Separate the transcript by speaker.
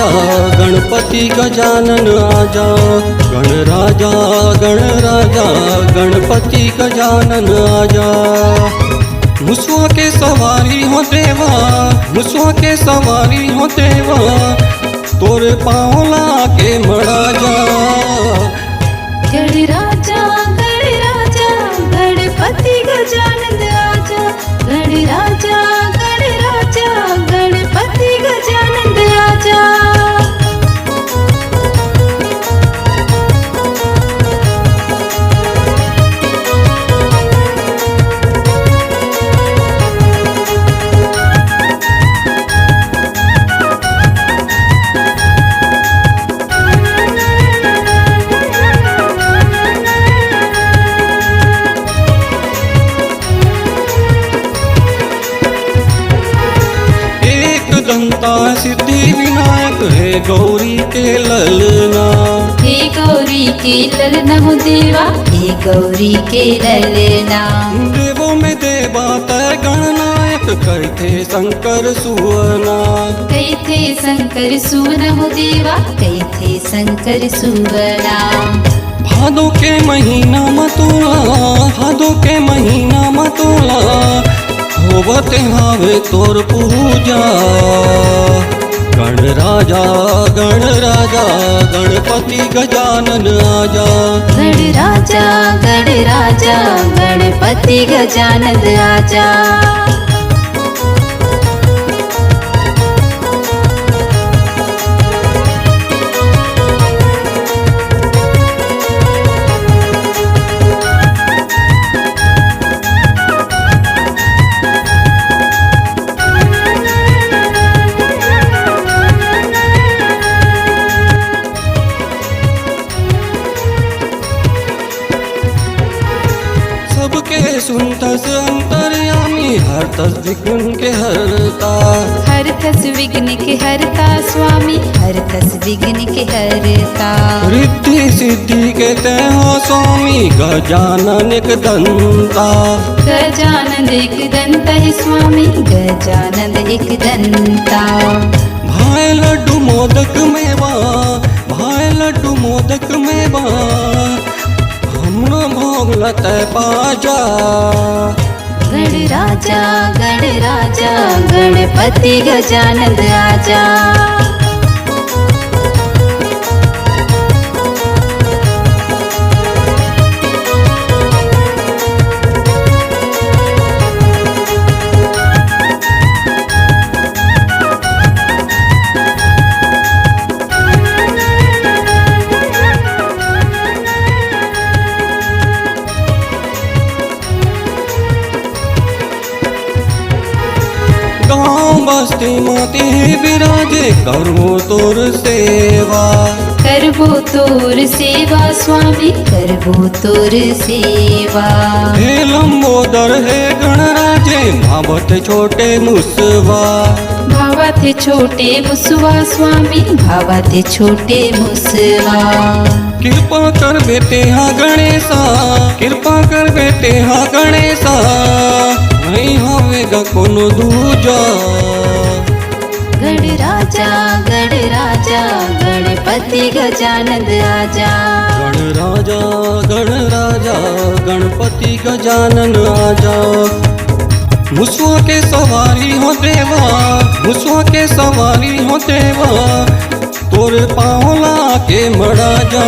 Speaker 1: राजा गणपति गजानन आजा। गणराजा गणपति गजानन आजा। मुसवा के सवारी हो देवा, मुसवा के सवारी हो देवा, तोरे पाँवला के मड़ा जा।
Speaker 2: गणराजा गणपति गजानन आजा। गणराजा गणपति गजानन आजा।
Speaker 1: दंता सिद्धि विनायक है गौरी के ललना।
Speaker 2: हे गौरी के ललना हो देवा, हे गौरी के ललना।
Speaker 1: देवों में देवा तय गणनायक कहते शंकर सुवना।
Speaker 2: कहते शंकर सुवना हो देवा, कहते शंकर सुवना।
Speaker 1: भादों के महीना मतोला, भादों के महीना मतोला, होवते हावे तोर पूजा। गणराजा गणपति गजानन आजा।
Speaker 2: गणराजा गणपति गजानन आजा।
Speaker 1: सबके सुनतस अंतर्यामी हरतस विघ्न के हरता।
Speaker 2: हरतस विघ्न के हरता स्वामी, हरतस विघ्न के हरता।
Speaker 1: रिद्धि सिद्धि के तय हो स्वामी गजानन एक दंता।
Speaker 2: गजानन एक दंता है स्वामी, गजानन एक दंता।
Speaker 1: भाई लड्डू मोदक मेवा, भाई लड्डू मोदक मेवा, हमरो भोग लते पाजा।
Speaker 2: गणराजा गणपति गजानन आजा।
Speaker 1: गाँव बस्ती माती विराजे करबो तोर सेवा।
Speaker 2: करबो तोर सेवा स्वामी, करबो तोर सेवा।
Speaker 1: हे लंबोदर हे गणराजे भावत छोटे मुसवा।
Speaker 2: भावत छोटे मुसवा स्वामी, भावत छोटे मुसवा।
Speaker 1: कृपा कर बेटे हा गणेशा, कृपा कर बेटे हा गणेशा, नहीं होवेगा कोनो दूजा।
Speaker 2: गणराजा गणपति गजानन आजा।
Speaker 1: गणराजा गणपति गजानन आजा। मुसवा के सवारी हो देवा, मुसवा के सवारी हो देवा, तोरे पाँवला के मड़ा जा।